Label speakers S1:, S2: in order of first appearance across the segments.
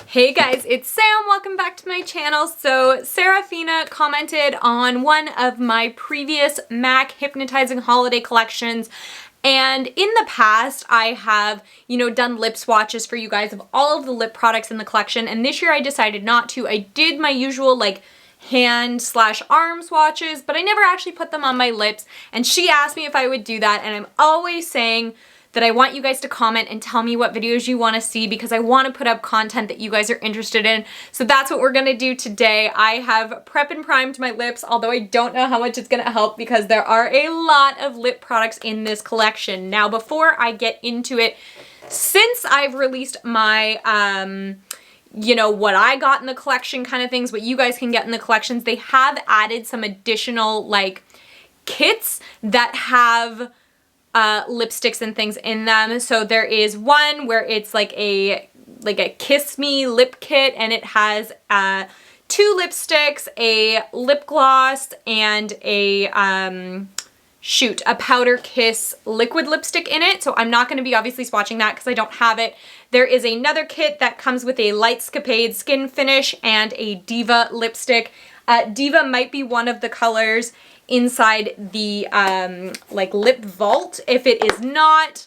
S1: Hey guys, it's Sam. Welcome back to my channel. So Serafina commented on one of my previous MAC Hypnotizing Holiday Collections, and in the past I have, done lip swatches for you guys of all of the lip products in the collection, and this year I decided not to. I did my usual hand/arm swatches, but I never actually put them on my lips, and she asked me if I would do that, and I'm always saying that I want you guys to comment and tell me what videos you want to see because I want to put up content that you guys are interested in. So that's what we're going to do today. I have prep and primed my lips, although I don't know how much it's going to help because there are a lot of lip products in this collection. Now, before I get into it, since I've released my what I got in the collection kind of things, what you guys can get in the collections, they have added some additional kits that have lipsticks and things in them. So there is one where it's like a Kiss Me lip kit, and it has 2 lipsticks, a lip gloss, and a powder kiss liquid lipstick in it. So I'm not going to be obviously swatching that because I don't have it. There is another kit that comes with a Lightscapade skin finish and a Diva lipstick. Diva might be one of the colors inside the lip vault. If it is not,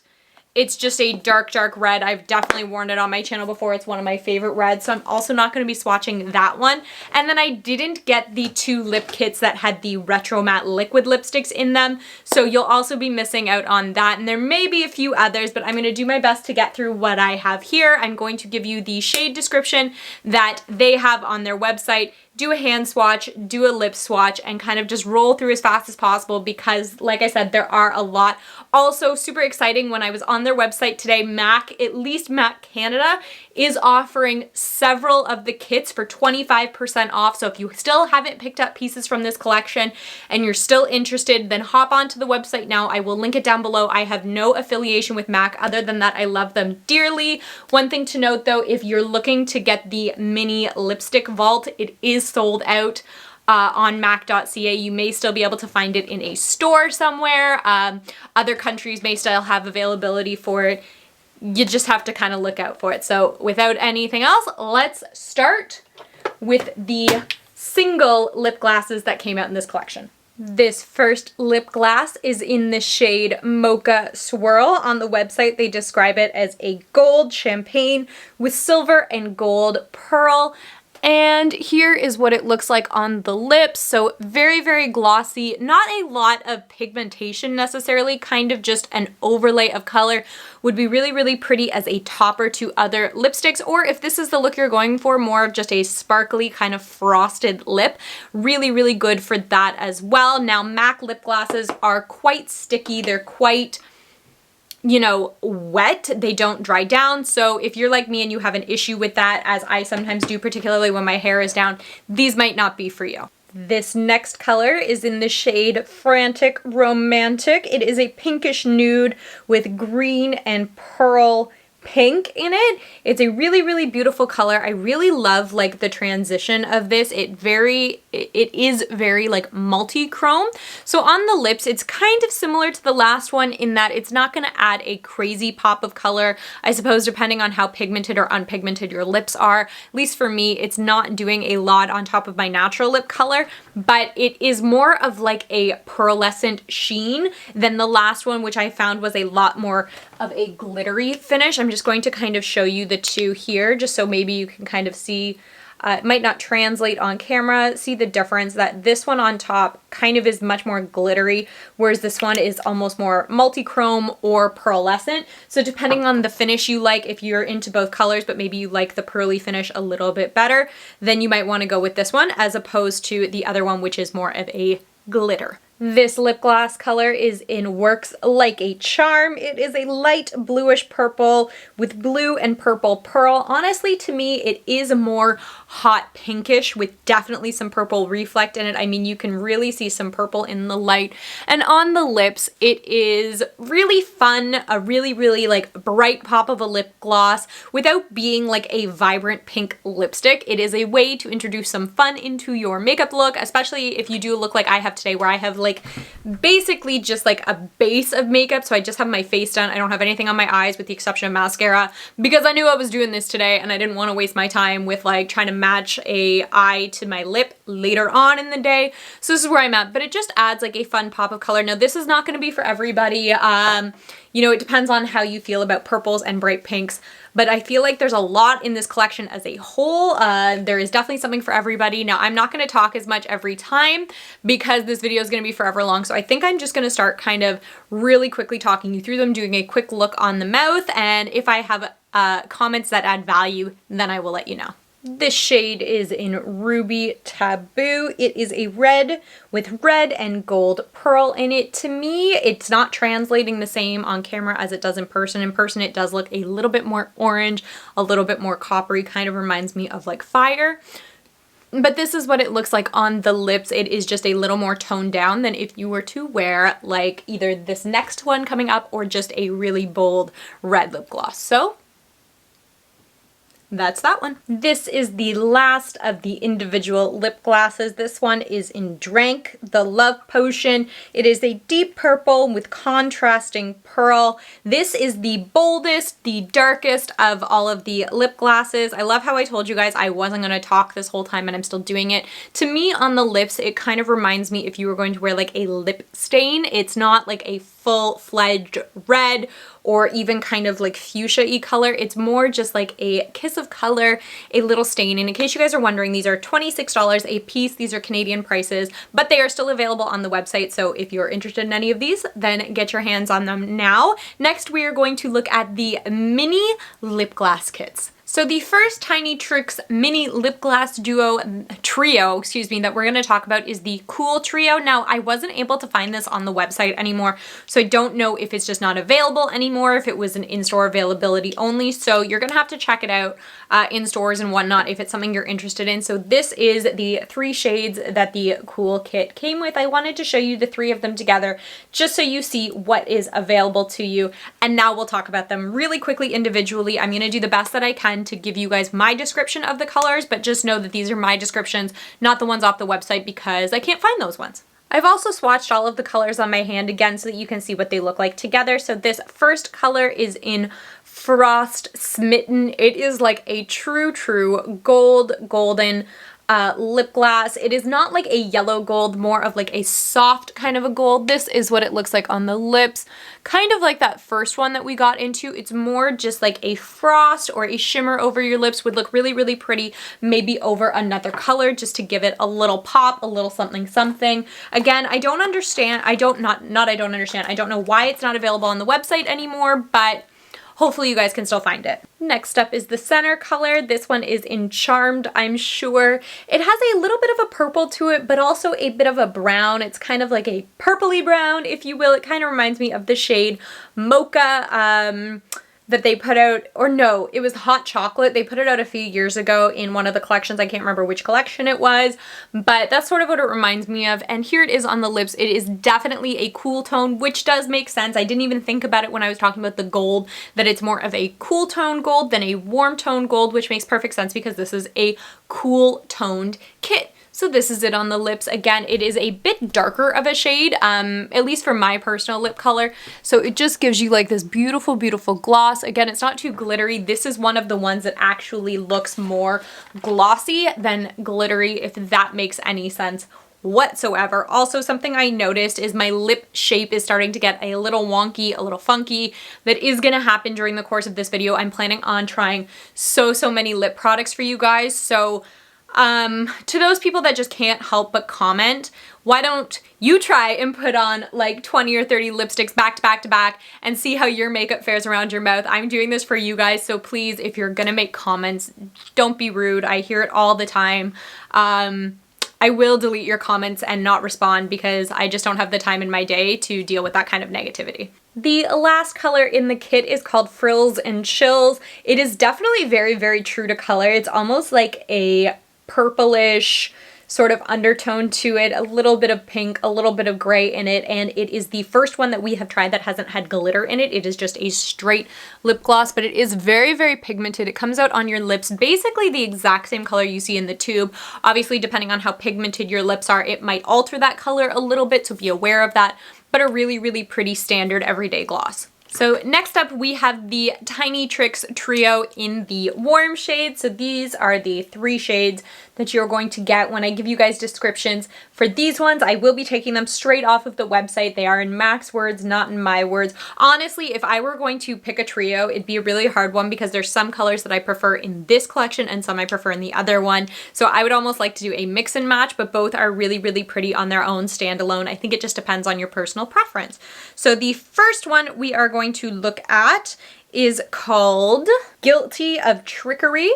S1: it's just a dark red. I've definitely worn it on my channel before. It's one of my favorite reds, so I'm also not going to be swatching that one. And then I didn't get the 2 lip kits that had the Retro Matte liquid lipsticks in them, so you'll also be missing out on that. And there may be a few others, but I'm going to do my best to get through what I have here. I'm going to give you the shade description that they have on their website, do a hand swatch, do a lip swatch, and kind of just roll through as fast as possible because, like I said, there are a lot. Also, super exciting, when I was on their website today, MAC, at least MAC Canada, is offering several of the kits for 25% off. So if you still haven't picked up pieces from this collection and you're still interested, then hop onto the website now. I will link it down below. I have no affiliation with MAC other than that I love them dearly. One thing to note though, if you're looking to get the mini lipstick vault, it is sold out on mac.ca. You may still be able to find it in a store somewhere. Other countries may still have availability for it. You just have to kind of look out for it. So without anything else, let's start with the single lip glasses that came out in this collection. This first lip glass is in the shade Mocha Swirl. On the website, they describe it as a gold champagne with silver and gold pearl. And here is what it looks like on the lips. So very glossy, not a lot of pigmentation necessarily, kind of just an overlay of color. Would be really pretty as a topper to other lipsticks, or if this is the look you're going for, more of just a sparkly kind of frosted lip, really good for that as well. Now, MAC lip glosses are quite sticky. They're quite wet. They don't dry down. So if you're like me and you have an issue with that, as I sometimes do, particularly when my hair is down, these might not be for you. This next color is in the shade Frantic Romantic. It is a pinkish nude with green and pearl pink in it. It's a really beautiful color. I really love the transition of this. It is very multi-chrome. So on the lips, it's kind of similar to the last one in that it's not going to add a crazy pop of color. I suppose depending on how pigmented or unpigmented your lips are. At least for me, it's not doing a lot on top of my natural lip color, but it is more of a pearlescent sheen than the last one, which I found was a lot more of a glittery finish. I'm just going to kind of show you the two here just so maybe you can kind of see, it might not translate on camera, see the difference that this one on top kind of is much more glittery, whereas this one is almost more multi-chrome or pearlescent. So depending on the finish you like, if you're into both colors but maybe you like the pearly finish a little bit better, then you might want to go with this one as opposed to the other one, which is more of a glitter. This lip gloss color is in Works Like a Charm. It is a light bluish purple with blue and purple pearl. Honestly, to me, it is more hot pinkish with definitely some purple reflect in it. I mean, you can really see some purple in the light. And on the lips, it is really fun, a really bright pop of a lip gloss without being a vibrant pink lipstick. It is a way to introduce some fun into your makeup look, especially if you do look like I have today where I have like basically just like a base of makeup. So I just have my face done. I don't have anything on my eyes with the exception of mascara because I knew I was doing this today and I didn't want to waste my time with like trying to match a eye to my lip later on in the day. So this is where I'm at, but it just adds like a fun pop of color. Now this is not going to be for everybody. You know, it depends on how you feel about purples and bright pinks, but I feel like there's a lot in this collection as a whole. There is definitely something for everybody. Now, I'm not going to talk as much every time because this video is going to be forever long, so I think I'm just going to start kind of really quickly talking you through them, doing a quick look on the mouth, and if I have comments that add value, then I will let you know. This shade is in Ruby Taboo. It is a red with red and gold pearl in it. To me, it's not translating the same on camera as it does in person. In person, it does look a little bit more orange, a little bit more coppery, kind of reminds me of like fire. But this is what it looks like on the lips. It is just a little more toned down than if you were to wear like either this next one coming up or just a really bold red lip gloss. So that's that one. This is the last of the individual lip glosses. This one is in Drank, the Love Potion. It is a deep purple with contrasting pearl. This is the boldest, the darkest of all of the lip glosses. I love how I told you guys I wasn't going to talk this whole time and I'm still doing it. To me, on the lips, it kind of reminds me if you were going to wear like a lip stain. It's not like a full-fledged red or even kind of like fuchsia-y color. It's more just like a kiss of color, a little stain. And in case you guys are wondering, these are $26 a piece. These are Canadian prices, but they are still available on the website. So if you're interested in any of these, then get your hands on them now. Next, we are going to look at the mini lip gloss kits. So the first Tiny Tricks mini lip gloss trio that we're going to talk about is the Cool Trio. Now, I wasn't able to find this on the website anymore, so I don't know if it's just not available anymore, if it was an in-store availability only. So you're going to have to check it out in stores and whatnot if it's something you're interested in. So this is the 3 shades that the Cool kit came with. I wanted to show you the 3 of them together just so you see what is available to you. And now we'll talk about them really quickly individually. I'm going to do the best that I can to give you guys my description of the colors, but just know that these are my descriptions, not the ones off the website because I can't find those ones. I've also swatched all of the colors on my hand again so that you can see what they look like together. So this first color is in Frost Smitten. It is like a true golden lip gloss. It is not like a yellow gold, more of like a soft kind of a gold. This is what it looks like on the lips. Kind of like that first one that we got into. It's more just like a frost or a shimmer over your lips, would look really, really pretty, maybe over another color just to give it a little pop, a little something something. Again, I don't understand. I don't know why it's not available on the website anymore, but hopefully you guys can still find it. Next up is the center color. This one is in Charmed, I'm sure. It has a little bit of a purple to it, but also a bit of a brown. It's kind of like a purpley brown, if you will. It kind of reminds me of the shade Mocha that they put out, or no, it was Hot Chocolate. They put it out a few years ago in one of the collections. I can't remember which collection it was, but that's sort of what it reminds me of. And here it is on the lips. It is definitely a cool tone, which does make sense. I didn't even think about it when I was talking about the gold, that it's more of a cool tone gold than a warm tone gold, which makes perfect sense because this is a cool toned kit. So this is it on the lips. Again, it is a bit darker of a shade, at least for my personal lip color. So it just gives you like this beautiful, beautiful gloss. Again, it's not too glittery. This is one of the ones that actually looks more glossy than glittery, if that makes any sense whatsoever. Also, something I noticed is my lip shape is starting to get a little wonky, a little funky. That is going to happen during the course of this video. I'm planning on trying so many lip products for you guys. So to those people that just can't help but comment, why don't you try and put on like 20 or 30 lipsticks back to back to back and see how your makeup fares around your mouth? I'm doing this for you guys, so please, if you're gonna make comments, don't be rude. I hear it all the time. I will delete your comments and not respond because I just don't have the time in my day to deal with that kind of negativity. The last color in the kit is called Frills and Chills. It is definitely very, very true to color. It's almost like a purplish sort of undertone to it, a little bit of pink, a little bit of gray in it, and it is the first one that we have tried that hasn't had glitter in it. It is just a straight lip gloss, but it is very, very pigmented. It comes out on your lips basically the exact same color you see in the tube. Obviously, depending on how pigmented your lips are, it might alter that color a little bit, so be aware of that, but a really, really pretty standard everyday gloss. So next up we have the Tiny Tricks Trio in the warm shade. So these are the 3 shades that you're going to get when I give you guys descriptions. For these ones, I will be taking them straight off of the website. They are in Mac's words, not in my words. Honestly, if I were going to pick a trio, it'd be a really hard one because there's some colors that I prefer in this collection and some I prefer in the other one. So I would almost like to do a mix and match, but both are really, really pretty on their own standalone. I think it just depends on your personal preference. So the first one we are going to look at is called Guilty of Trickery.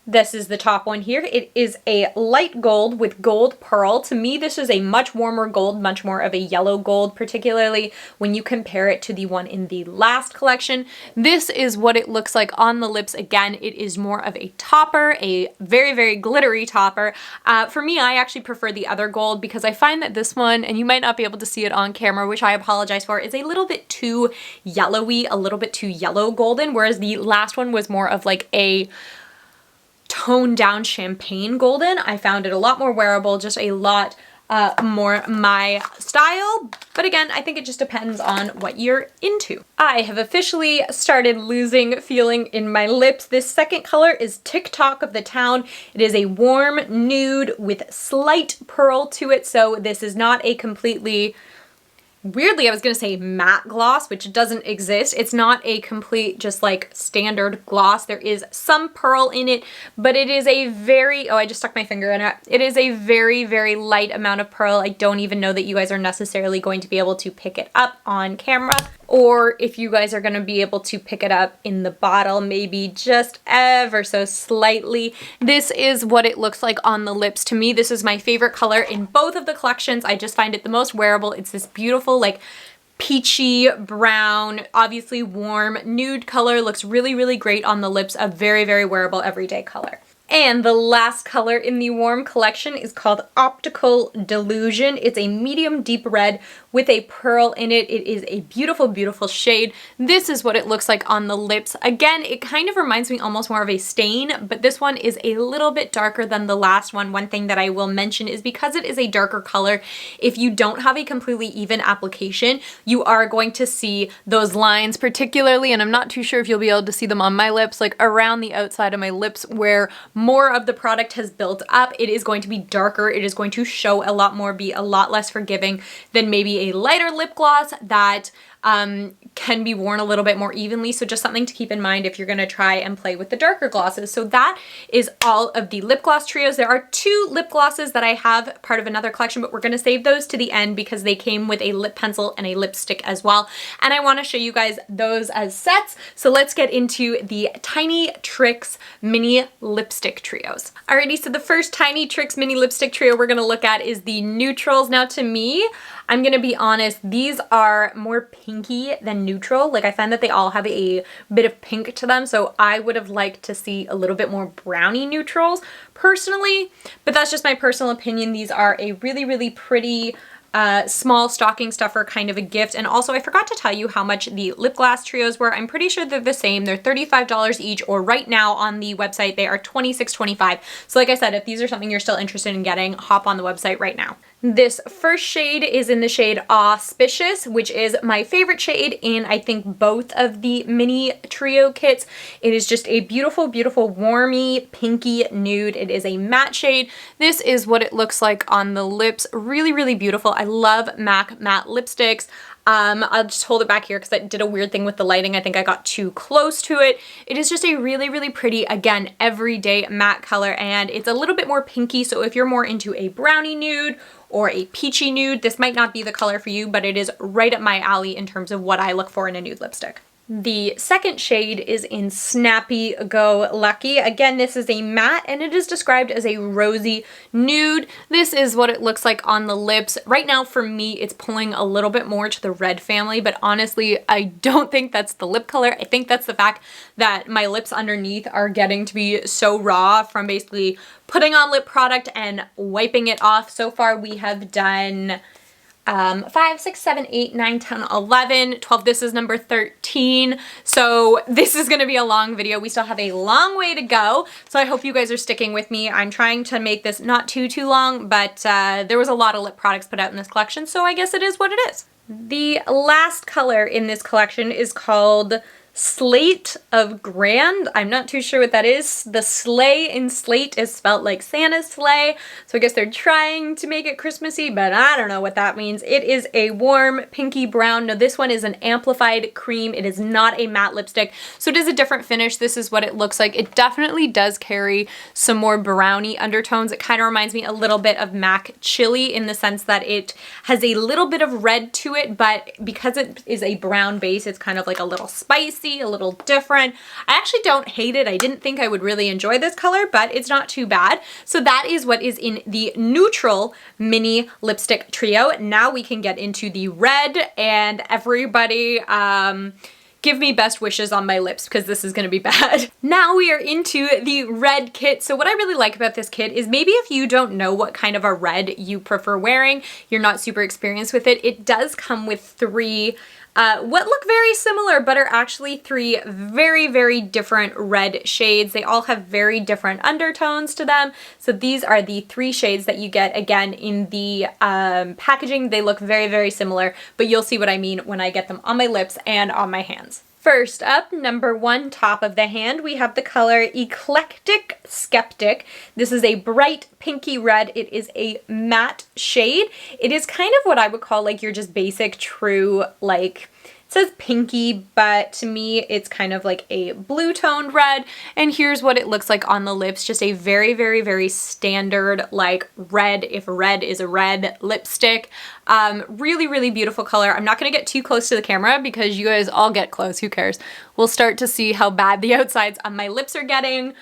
S1: This is the top one here. It is a light gold with gold pearl. To me, this is a much warmer gold, much more of a yellow gold, particularly when you compare it to the one in the last collection. This is what it looks like on the lips. Again, it is more of a topper, a very, very glittery topper. For me, I actually prefer the other gold because I find that this one, and you might not be able to see it on camera, which I apologize for, is a little bit too yellowy, a little bit too yellow golden, whereas the last one was more of like a toned down champagne golden. I found it a lot more wearable, just a lot more my style. But again, I think it just depends on what you're into. I have officially started losing feeling in my lips. This second color is Tick-Tock of the Town. It is a warm nude with slight pearl to it. So this is not a completely, weirdly, I was going to say matte gloss, which doesn't exist. It's not a complete, just like standard gloss. There is some pearl in it, but it is a very, oh, I just stuck my finger in it. It is a very, very light amount of pearl. I don't even know that you guys are necessarily going to be able to pick it up on camera, or if you guys are going to be able to pick it up in the bottle, maybe just ever so slightly. This is what it looks like on the lips. To me, this is my favorite color in both of the collections. I just find it the most wearable. It's this beautiful, like peachy brown, obviously warm nude color. Looks really, really great on the lips. A very, very wearable everyday color. And the last color in the warm collection is called Optical Delusion. It's a medium deep red with a pearl in it. It is a beautiful, beautiful shade. This is what it looks like on the lips. Again, it kind of reminds me almost more of a stain, but this one is a little bit darker than the last one. One thing that I will mention is because it is a darker color, if you don't have a completely even application, you are going to see those lines particularly, and I'm not too sure if you'll be able to see them on my lips, like around the outside of my lips where more of the product has built up. It is going to be darker. It is going to show a lot more, be a lot less forgiving than maybe a lighter lip gloss that can be worn a little bit more evenly. So just something to keep in mind if you're going to try and play with the darker glosses. So that is all of the lip gloss trios. There are 2 lip glosses that I have part of another collection, but we're going to save those to the end because they came with a lip pencil and a lipstick as well. And I want to show you guys those as sets. So let's get into the Tiny Tricks mini lipstick trios. Alrighty, so the first Tiny Tricks mini lipstick trio we're going to look at is the neutrals. Now to me, I'm going to be honest, these are more pinky than neutral. Like I find that they all have a bit of pink to them, so I would have liked to see a little bit more brownie neutrals personally, but that's just my personal opinion. These are a really, really pretty small stocking stuffer kind of a gift. And also I forgot to tell you how much the lip gloss trios were. I'm pretty sure they're the same. They're $35 each, or right now on the website they are $26.25. So like I said, if these are something you're still interested in getting, hop on the website right now. This first shade is in the shade Auspicious, which is my favorite shade in I think both of the mini trio kits. It is just a beautiful, beautiful warmy pinky nude. It is a matte shade. This is what it looks like on the lips. Really, really beautiful. I love MAC matte lipsticks. I'll just hold it back here because I did a weird thing with the lighting. I think I got too close to it. It is just a really, really pretty, again, everyday matte color, and it's a little bit more pinky. So if you're more into a brownie nude or a peachy nude, this might not be the color for you, but it is right up my alley in terms of what I look for in a nude lipstick. The second shade is in Snappy Go Lucky. Again, this is a matte and it is described as a rosy nude. This is what it looks like on the lips. Right now for me, it's pulling a little bit more to the red family, but honestly, I don't think that's the lip color. I think that's the fact that my lips underneath are getting to be so raw from basically putting on lip product and wiping it off. So far we have done 5, 6, 7, 8, 9, 10, 11, 12. This is number 13. So this is going to be a long video. We still have a long way to go. So I hope you guys are sticking with me. I'm trying to make this not too long, but there was a lot of lip products put out in this collection. So I guess it is what it is. The last color in this collection is called Slate of Grand. I'm not too sure what that is. The sleigh in slate is spelled like Santa's sleigh, so I guess they're trying to make it Christmassy, but I don't know what that means. It is a warm pinky brown. No, this one is an amplified cream. It is not a matte lipstick, so it is a different finish. This is what it looks like. It definitely does carry some more browny undertones. It kind of reminds me a little bit of MAC Chili in the sense that it has a little bit of red to it, but because it is a brown base, it's kind of like a little spicy, a little different. I actually don't hate it. I didn't think I would really enjoy this color, but it's not too bad. So that is what is in the neutral mini lipstick trio. Now we can get into the red, and everybody give me best wishes on my lips because this is going to be bad. Now we are into the red kit. So what I really like about this kit is maybe if you don't know what kind of a red you prefer wearing, you're not super experienced with it, it does come with 3 what look very similar but are actually 3 very different red shades. They all have very different undertones to them. So these are the 3 shades that you get again in the packaging. They look very similar, but you'll see what I mean when I get them on my lips and on my hands. First up, number 1, top of the hand, we have the color Eclectic Skeptic. This is a bright pinky red. It is a matte shade. It is kind of what I would call like your just basic true, like, it says pinky, but to me it's kind of like a blue toned red. And here's what it looks like on the lips. Just a very standard like red, if red is a red lipstick. Really beautiful color. I'm not going to get too close to the camera because you guys all get close. Who cares? We'll start to see how bad the outsides on my lips are getting.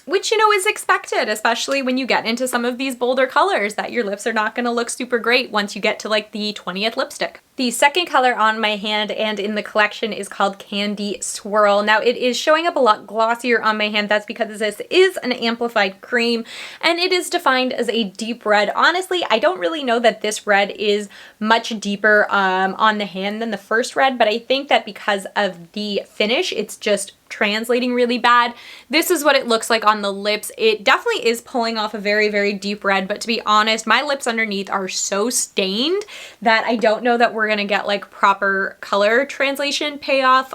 S1: Which, you know, is expected, especially when you get into some of these bolder colors, that your lips are not going to look super great once you get to like the 20th lipstick. The second color on my hand and in the collection is called Candy Swirl. Now it is showing up a lot glossier on my hand. That's because this is an amplified cream and it is defined as a deep red. Honestly, I don't really know that this red is much deeper on the hand than the first red, but I think that because of the finish, it's just translating really bad. This is what it looks like on the lips. It definitely is pulling off a very deep red, but to be honest, my lips underneath are so stained that I don't know that we're gonna get like proper color translation payoff,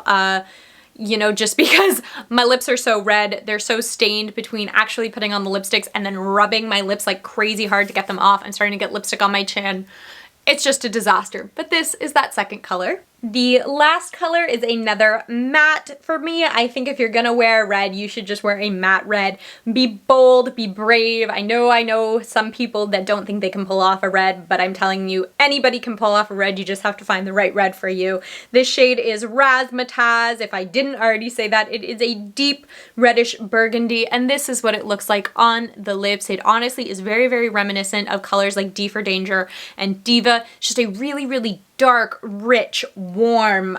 S1: you know, just because my lips are so red. They're so stained between actually putting on the lipsticks and then rubbing my lips like crazy hard to get them off and starting to get lipstick on my chin. It's just a disaster, but this is that second color. The last color is another matte for me. I think if you're gonna wear red, you should just wear a matte red. Be bold, be brave. I know some people that don't think they can pull off a red, but I'm telling you, anybody can pull off a red. You just have to find the right red for you. This shade is Razzmatazz. If I didn't already say that, it is a deep reddish burgundy, and this is what it looks like on the lips. It honestly is very reminiscent of colors like D for Danger and Diva. It's just a really dark, rich, warm,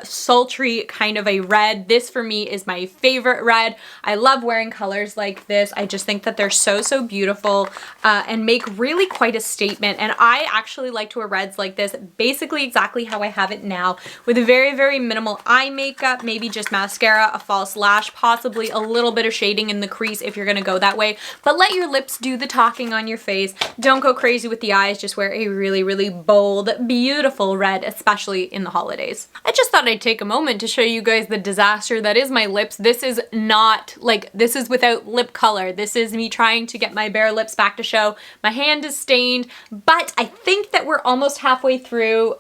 S1: sultry kind of a red. This for me is my favorite red. I love wearing colors like this. I just think that they're so beautiful and make really quite a statement. And I actually like to wear reds like this, basically exactly how I have it now, with a very minimal eye makeup, maybe just mascara, a false lash, possibly a little bit of shading in the crease if you're gonna go that way. But let your lips do the talking on your face. Don't go crazy with the eyes. Just wear a really bold, beautiful red, especially in the holidays. I just thought I'd take a moment to show you guys the disaster that is my lips. This is not like, this is without lip color. This is me trying to get my bare lips back to show. My hand is stained, but I think that we're almost halfway through.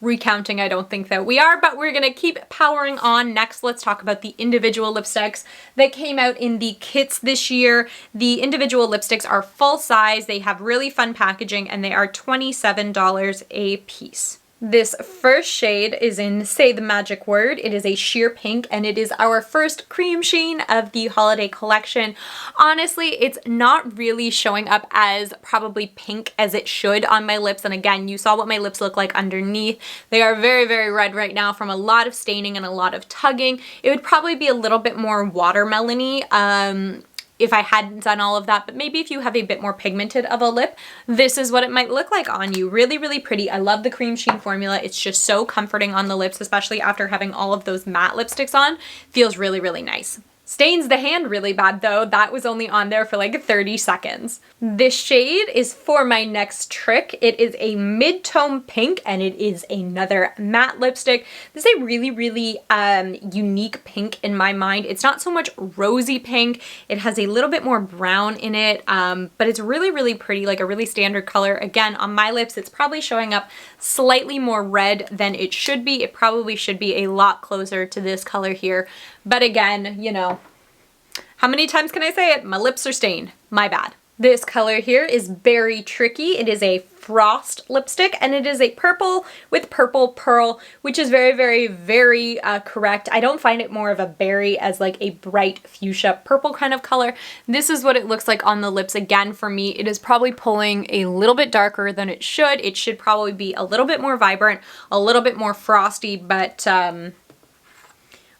S1: Recounting, I don't think that we are, but we're gonna keep powering on. Next, let's talk about the individual lipsticks that came out in the kits this year. The individual lipsticks are full size, they have really fun packaging, and they are $27 a piece. This first shade is in Say the Magic Word. It is a sheer pink and it is our first cream sheen of the holiday collection. Honestly, it's not really showing up as probably pink as it should on my lips. And again, you saw what my lips look like underneath. They are very, very red right now from a lot of staining and a lot of tugging. It would probably be a little bit more watermelony if I hadn't done all of that, but maybe if you have a bit more pigmented of a lip, this is what it might look like on you. Really, really pretty. I love the cream sheen formula. It's just so comforting on the lips, especially after having all of those matte lipsticks on. Feels really, really nice. Stains the hand really bad though. That was only on there for like 30 seconds. This shade is for my next trick. It is a mid-tone pink and it is another matte lipstick. This is a really, really unique pink in my mind. It's not so much rosy pink. It has a little bit more brown in it, but it's really, really pretty, like a really standard color. Again, on my lips, it's probably showing up slightly more red than it should be. It probably should be a lot closer to this color here. But again, you know, how many times can I say it? My lips are stained. My bad. This color here is very tricky. It is a frost lipstick and it is a purple with purple pearl, which is very, very, very correct. I don't find it more of a berry as like a bright fuchsia purple kind of color. This is what it looks like on the lips. Again, for me, it is probably pulling a little bit darker than it should. It should probably be a little bit more vibrant, a little bit more frosty, but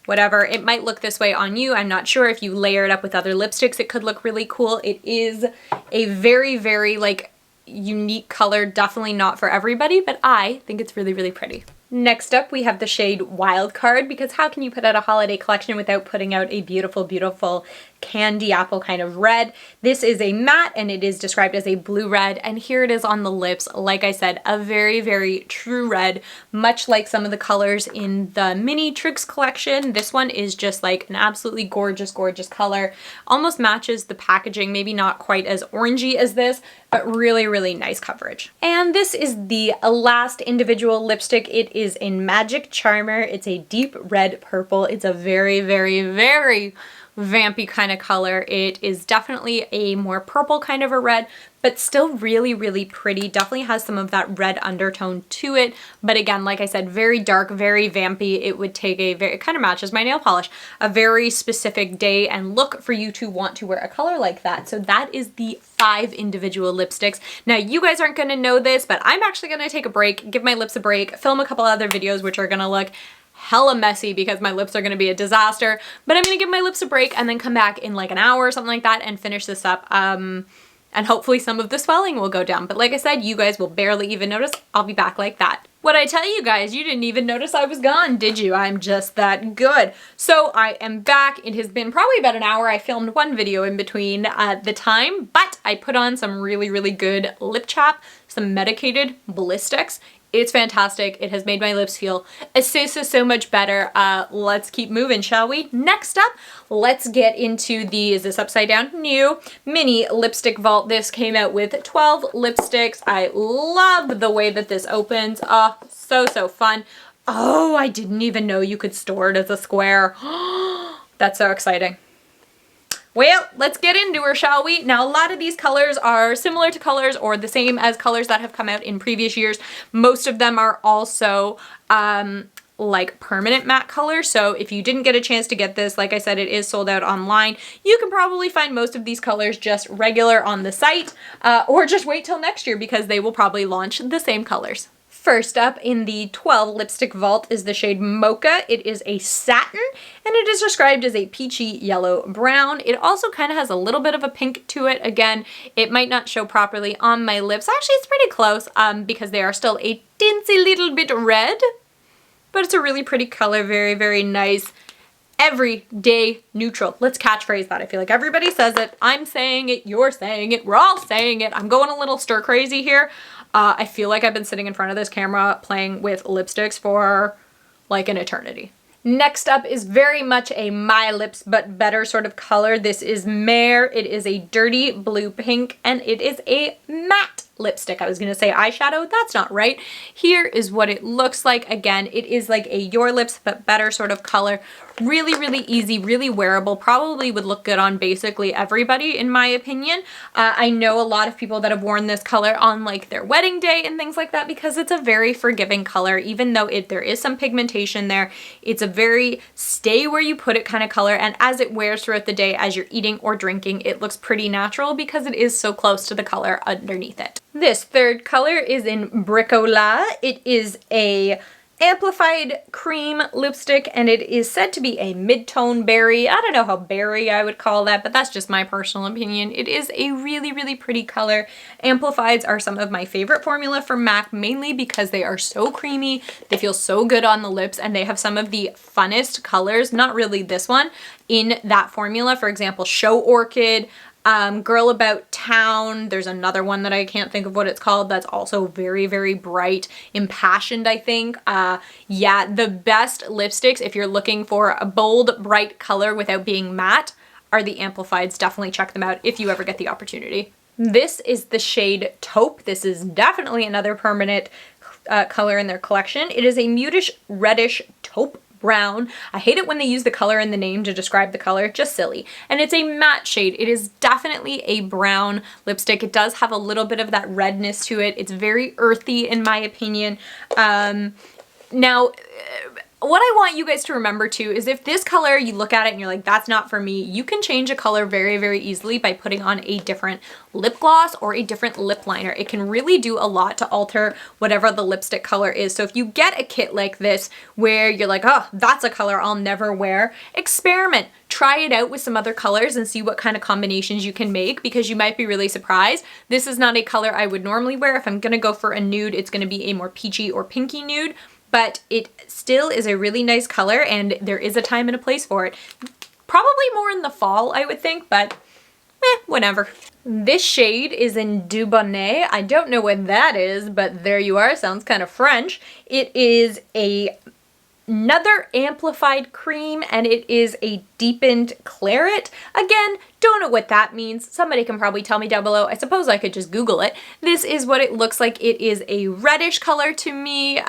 S1: whatever. It might look this way on you. I'm not sure. If you layer it up with other lipsticks, it could look really cool. It is a very, very like unique color. Definitely not for everybody, but I think it's really, really pretty. Next up, we have the shade Wild Card, because how can you put out a holiday collection without putting out a beautiful, beautiful candy apple kind of red? This is a matte and it is described as a blue red, and here it is on the lips. Like I said, a very, very true red, much like some of the colors in the mini Tricks collection. This one is just like an absolutely gorgeous, gorgeous color. Almost matches the packaging, maybe not quite as orangey as this, but really, really nice coverage. And this is the last individual lipstick. It is in Magic Charmer. It's a deep red purple. It's a very, very, very vampy kind of color. It is definitely a more purple kind of a red, but still really, really pretty. Definitely has some of that red undertone to it. But again, like I said, very dark, very vampy. It would take a very, it kind of matches my nail polish, a very specific day and look for you to want to wear a color like that. So that is the 5 individual lipsticks. Now you guys aren't going to know this, but I'm actually going to take a break, give my lips a break, film a couple other videos, which are going to look hella messy because my lips are going to be a disaster, but I'm going to give my lips a break and then come back in like an hour or something like that and finish this up. And hopefully some of the swelling will go down. But like I said, you guys will barely even notice. I'll be back like that. What I tell you guys, you didn't even notice I was gone, did you? I'm just that good. So I am back. It has been probably about an hour. I filmed one video in between the time, but I put on some really, really good lip chap, some medicated ballistics. It's fantastic. It has made my lips feel so much better. Let's keep moving, shall we? Next up, let's get into the, is this upside down? New mini lipstick vault. This came out with 12 lipsticks. I love the way that this opens. Oh, so fun. Oh, I didn't even know you could store it as a square. That's so exciting. Well, let's get into her, shall we? Now, a lot of these colors are similar to colors or the same as colors that have come out in previous years. Most of them are also like permanent matte colors. So if you didn't get a chance to get this, like I said, it is sold out online. You can probably find most of these colors just regular on the site, or just wait till next year because they will probably launch the same colors. First up in the 12 lipstick vault is the shade Mocha. It is a satin and it is described as a peachy yellow brown. It also kind of has a little bit of a pink to it. Again, it might not show properly on my lips. Actually, it's pretty close because they are still a tinsy little bit red, but it's a really pretty color. Very, very nice. Everyday neutral. Let's catchphrase that. I feel like everybody says it. I'm saying it. You're saying it. We're all saying it. I'm going a little stir crazy here. I feel like I've been sitting in front of this camera playing with lipsticks for like an eternity. Next up is very much a My Lips But Better sort of color. This is Mare. It is a dirty blue pink and it is a matte lipstick. I was gonna say eyeshadow, that's not right. Here is what it looks like. Again, it is like a Your Lips but better sort of color. Really, really easy, really wearable, probably would look good on basically everybody in my opinion. I know a lot of people that have worn this color on like their wedding day and things like that because it's a very forgiving color, even though there is some pigmentation there. It's a very stay where you put it kind of color, and as it wears throughout the day as you're eating or drinking, it looks pretty natural because it is so close to the color underneath it. This third color is in Bricola. It is a amplified cream lipstick, and it is said to be a mid-tone berry. I don't know how berry I would call that, but that's just my personal opinion. It is a really, really pretty color. Amplifieds are some of my favorite formula from MAC, mainly because they are so creamy, they feel so good on the lips, and they have some of the funnest colors, not really this one, in that formula. For example, Show Orchid, Girl About Town. There's another one that I can't think of what it's called that's also very, very bright. Impassioned, I think. Yeah, the best lipsticks if you're looking for a bold, bright color without being matte are the Amplifieds. Definitely check them out if you ever get the opportunity. This is the shade Taupe. This is definitely another permanent color in their collection. It is a mutish reddish taupe brown. I hate it when they use the color in the name to describe the color, just silly. And it's a matte shade. It is definitely a brown lipstick. It does have a little bit of that redness to it. It's very earthy in my opinion. Now, what I want you guys to remember too is if this color, you look at it and you're like, that's not for me, you can change a color very, very easily by putting on a different lip gloss or a different lip liner. It can really do a lot to alter whatever the lipstick color is. So if you get a kit like this where you're like, oh, that's a color I'll never wear, experiment. Try it out with some other colors and see what kind of combinations you can make, because you might be really surprised. This is not a color I would normally wear. If I'm gonna go for a nude, it's gonna be a more peachy or pinky nude, but it still is a really nice color and there is a time and a place for it. Probably more in the fall, I would think, but whatever. This shade is in Dubonnet. I don't know what that is, but there you are. Sounds kind of French. It is another amplified cream, and it is a deepened claret. Again, don't know what that means. Somebody can probably tell me down below. I suppose I could just Google it. This is what it looks like. It is a reddish color to me,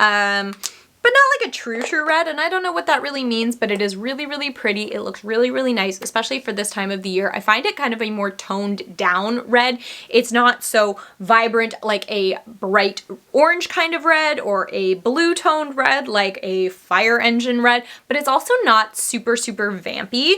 S1: but not like a true red, and I don't know what that really means, but it is really, really pretty. It looks really, really nice, especially for this time of the year. I find it kind of a more toned down red. It's not so vibrant like a bright orange kind of red or a blue toned red like a fire engine red, but it's also not super, super vampy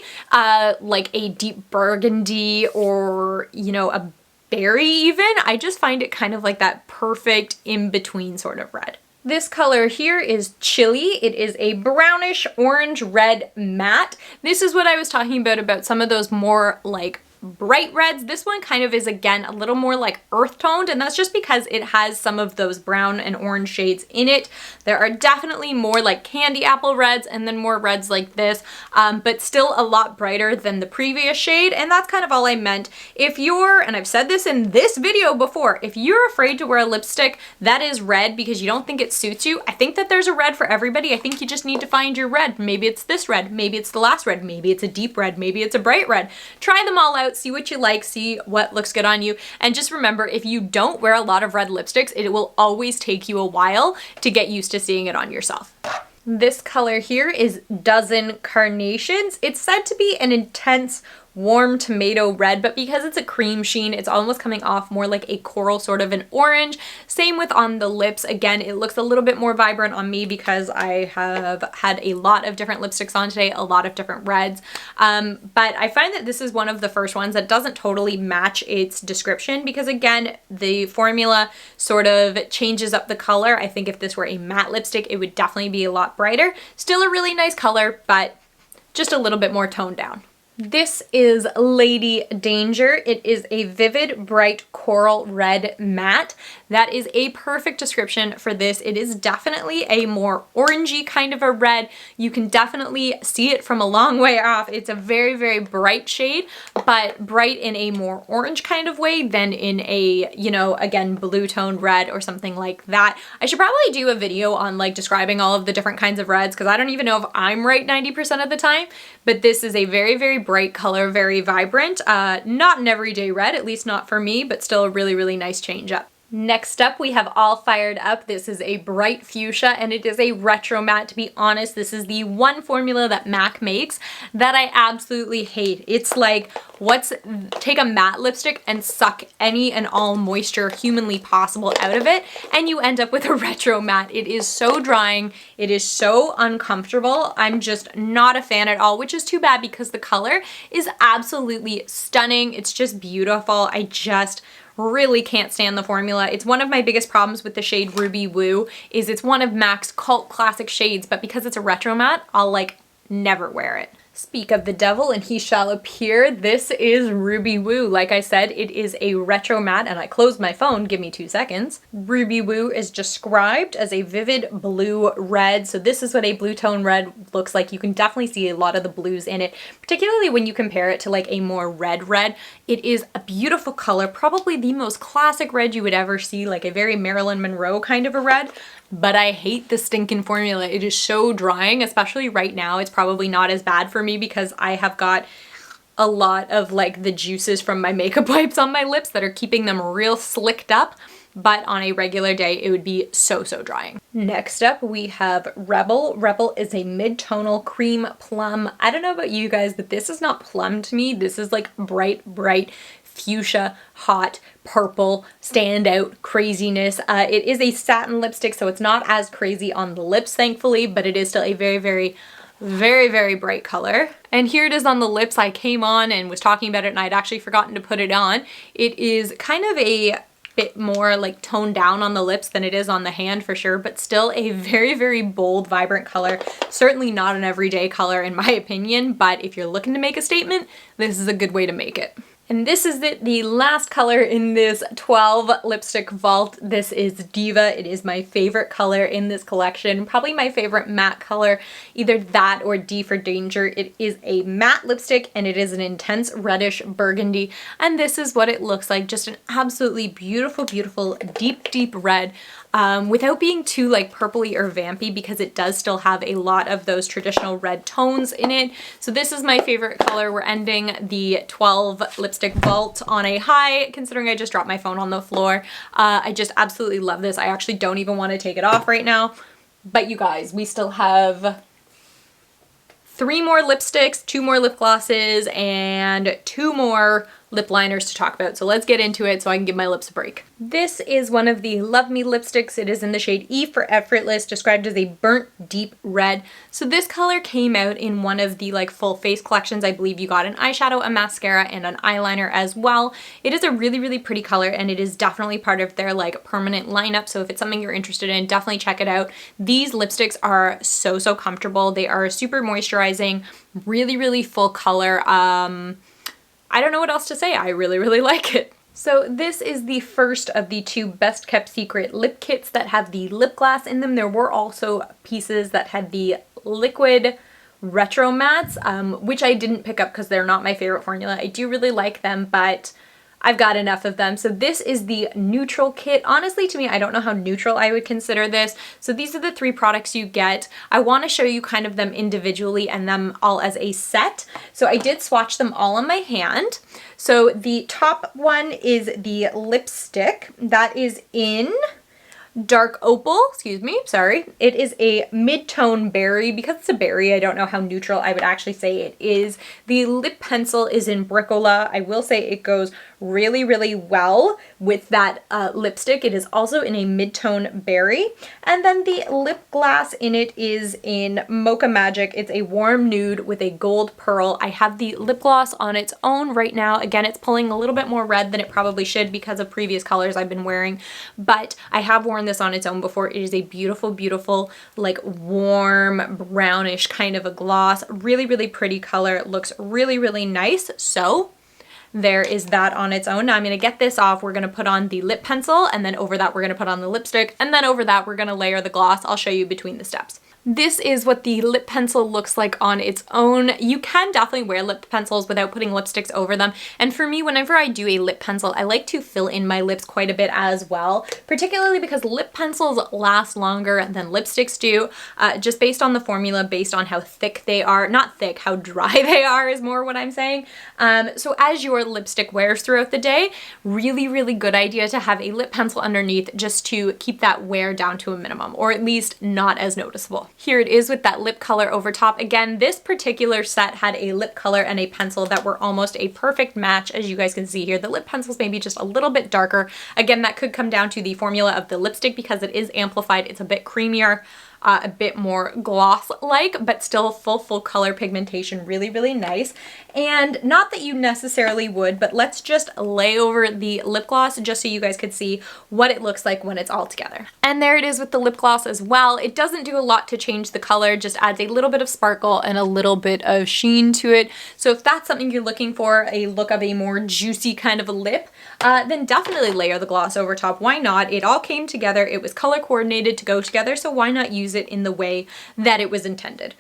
S1: like a deep burgundy or, you know, a berry even. I just find it kind of like that perfect in-between sort of red. This color here is Chili. It is a brownish orange red matte. This is what I was talking about some of those more like bright reds. This one kind of is, again, a little more like earth toned, and that's just because it has some of those brown and orange shades in it. There are definitely more like candy apple reds and then more reds like this, but still a lot brighter than the previous shade, and that's kind of all I meant. If you're, and I've said this in this video before, if you're afraid to wear a lipstick that is red because you don't think it suits you, I think that there's a red for everybody. I think you just need to find your red. Maybe it's this red, maybe it's the last red, maybe it's a deep red, maybe it's a bright red. Try them all out, see what you like, see what looks good on you, and just remember, if you don't wear a lot of red lipsticks, it will always take you a while to get used to seeing it on yourself. This color here is Dozen Carnations. It's said to be an intense warm tomato red, but because it's a cream sheen, it's almost coming off more like a coral sort of an orange. Same with on the lips. Again, it looks a little bit more vibrant on me because I have had a lot of different lipsticks on today, a lot of different reds. But I find that this is one of the first ones that doesn't totally match its description because, again, the formula sort of changes up the color. I think if this were a matte lipstick, it would definitely be a lot brighter. Still a really nice color, but just a little bit more toned down. This is Lady Danger. It is a vivid, bright coral red matte. That is a perfect description for this. It is definitely a more orangey kind of a red. You can definitely see it from a long way off. It's a very, very bright shade, but bright in a more orange kind of way than in a, you know, again, blue toned red or something like that. I should probably do a video on like describing all of the different kinds of reds because I don't even know if I'm right 90% of the time, but this is a very, very bright color, very vibrant. Not an everyday red, at least not for me, but still a really, really nice change up. Next up, we have All Fired Up. This is a bright fuchsia and it is a retro matte. To be honest, this is the one formula that MAC makes that I absolutely hate. It's like, take a matte lipstick and suck any and all moisture humanly possible out of it, and you end up with a retro matte. It is so drying. It is so uncomfortable. I'm just not a fan at all, which is too bad because the color is absolutely stunning. It's just beautiful. I just really can't stand the formula. It's one of my biggest problems with the shade Ruby Woo, is it's one of MAC's cult classic shades, but because it's a retro matte, I'll like never wear it. Speak of the devil and he shall appear. This is Ruby Woo. Like I said, it is a retro matte, and I closed my phone, give me 2 seconds. Ruby Woo is described as a vivid blue red. So this is what a blue tone red looks like. You can definitely see a lot of the blues in it, particularly when you compare it to like a more red red. It is a beautiful color, probably the most classic red you would ever see, like a very Marilyn Monroe kind of a red. But I hate the stinking formula. It is so drying, especially right now. It's probably not as bad for me because I have got a lot of like the juices from my makeup wipes on my lips that are keeping them real slicked up. But on a regular day, it would be so, so drying. Next up, we have Rebel. Rebel is a mid-tonal cream plum. I don't know about you guys, but this is not plum to me. This is like bright, bright fuchsia, hot, purple, standout craziness. It is a satin lipstick, so it's not as crazy on the lips, thankfully, but it is still a very, very, very, very bright color. And here it is on the lips. I came on and was talking about it and I'd actually forgotten to put it on. It is kind of a bit more like toned down on the lips than it is on the hand for sure, but still a very, very bold, vibrant color. Certainly not an everyday color in my opinion, but if you're looking to make a statement, this is a good way to make it. And this is the last color in this 12 lipstick vault. This is Diva. It is my favorite color in this collection. Probably my favorite matte color, either that or D for Danger. It is a matte lipstick and it is an intense reddish burgundy. And this is what it looks like. Just an absolutely beautiful, beautiful, deep, deep red. Without being too like purpley or vampy, because it does still have a lot of those traditional red tones in it. So this is my favorite color. We're ending the 12 lipstick vault on a high, considering I just dropped my phone on the floor. I just absolutely love this. I actually don't even want to take it off right now. But you guys, we still have 3 more lipsticks, 2 more lip glosses, and 2 more lip liners to talk about. So let's get into it so I can give my lips a break. This is one of the Love Me lipsticks. It is in the shade E for Effortless, described as a burnt deep red. So this color came out in one of the like full face collections. I believe you got an eyeshadow, a mascara, and an eyeliner as well. It is a really, really pretty color and it is definitely part of their like permanent lineup. So if it's something you're interested in, definitely check it out. These lipsticks are so, so comfortable. They are super moisturizing, really, really full color. I don't know what else to say. I really, really like it. So this is the first of the 2 best kept secret lip kits that have the lip gloss in them. There were also pieces that had the liquid retro mattes, which I didn't pick up because they're not my favorite formula. I do really like them, but I've got enough of them. So this is the neutral kit. Honestly, to me, I don't know how neutral I would consider this. So these are the 3 products you get. I want to show you kind of them individually and them all as a set. So I did swatch them all on my hand. So the top one is the lipstick that is in dark opal, excuse me, sorry. It is a mid-tone berry. Because it's a berry, I don't know how neutral I would actually say it is. The lip pencil is in Bricola. I will say it goes really, really well with that lipstick. It is also in a mid-tone berry. And then the lip gloss in it is in Mocha Magic. It's a warm nude with a gold pearl. I have the lip gloss on its own right now. Again, it's pulling a little bit more red than it probably should because of previous colors I've been wearing, but I have worn this on its own before. It is a beautiful, beautiful, like warm brownish kind of a gloss. Really, really pretty color. It looks really, really nice. So there is that on its own. Now I'm going to get this off. We're going to put on the lip pencil, and then over that we're going to put on the lipstick, and then over that we're going to layer the gloss. I'll show you between the steps. This is what the lip pencil looks like on its own. You can definitely wear lip pencils without putting lipsticks over them. And for me, whenever I do a lip pencil, I like to fill in my lips quite a bit as well, particularly because lip pencils last longer than lipsticks do, just based on the formula, based on how thick they are. Not thick, how dry they are is more what I'm saying. So as your lipstick wears throughout the day, really, really good idea to have a lip pencil underneath just to keep that wear down to a minimum, or at least not as noticeable. Here it is with that lip color over top. Again, this particular set had a lip color and a pencil that were almost a perfect match, as you guys can see here. The lip pencil's maybe just a little bit darker. Again, that could come down to the formula of the lipstick because it is amplified. It's a bit creamier, a bit more gloss-like, but still full color pigmentation. Really, really nice. And not that you necessarily would, but let's just lay over the lip gloss just so you guys could see what it looks like when it's all together. And there it is with the lip gloss as well. It doesn't do a lot to change the color, just adds a little bit of sparkle and a little bit of sheen to it. So if that's something you're looking for, a look of a more juicy kind of a lip, then definitely layer the gloss over top. Why not? It all came together. It was color coordinated to go together, so why not use it in the way that it was intended?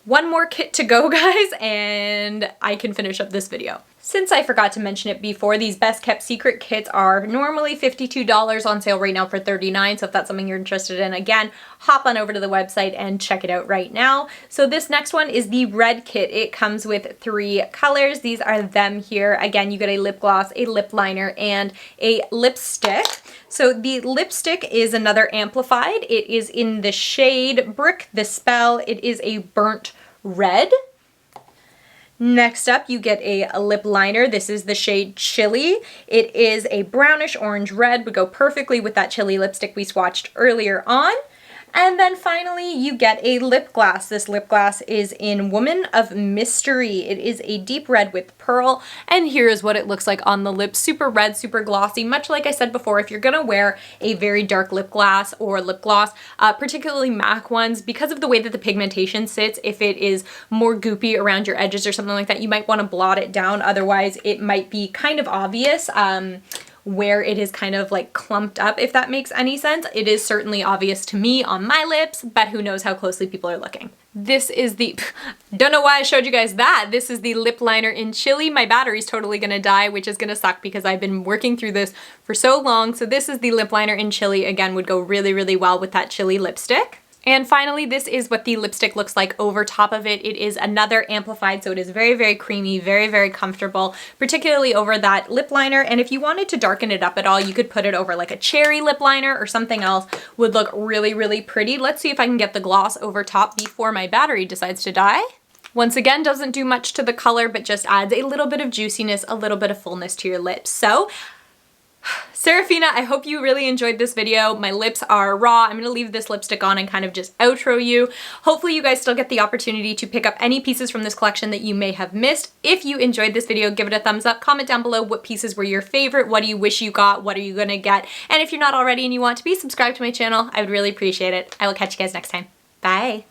S1: One more kit to go, guys, and I can finish up this video. Since I forgot to mention it before, these best kept secret kits are normally $52, on sale right now for $39, so if that's something you're interested in, again, hop on over to the website and check it out right now. So this next one is the red kit. It comes with 3 colors. These are them here. Again, you get a lip gloss, a lip liner, and a lipstick. So the lipstick is another amplified. It is in the shade Brick the Spell. It is a burnt red. Next up, you get a lip liner. This is the shade Chili. It is a brownish orange red, would go perfectly with that chili lipstick we swatched earlier on. And then finally, you get a lip gloss. This lip gloss is in Woman of Mystery. It is a deep red with pearl, and here is what it looks like on the lips. Super red, super glossy. Much like I said before, if you're gonna wear a very dark lip gloss or lip gloss, particularly MAC ones, because of the way that the pigmentation sits, if it is more goopy around your edges or something like that, you might want to blot it down. Otherwise, it might be kind of obvious where it is kind of like clumped up, if that makes any sense. It is certainly obvious to me on my lips, but who knows how closely people are looking. This is the, don't know why I showed you guys that. This is the lip liner in Chili. My battery's totally gonna die, which is gonna suck because I've been working through this for so long. So this is the lip liner in Chili. Again, would go really, really well with that Chili lipstick. And finally, this is what the lipstick looks like over top of it. It is another amplified, so it is very, very creamy, very, very comfortable, particularly over that lip liner. And if you wanted to darken it up at all, you could put it over like a cherry lip liner or something else. Would look really, really pretty. Let's see if I can get the gloss over top before my battery decides to die. Once again, doesn't do much to the color, but just adds a little bit of juiciness, a little bit of fullness to your lips. So, Serafina, I hope you really enjoyed this video. My lips are raw. I'm gonna leave this lipstick on and kind of just outro you. Hopefully you guys still get the opportunity to pick up any pieces from this collection that you may have missed. If you enjoyed this video, give it a thumbs up. Comment down below what pieces were your favorite. What do you wish you got? What are you gonna get? And if you're not already and you want to be, subscribe to my channel. I would really appreciate it. I will catch you guys next time. Bye.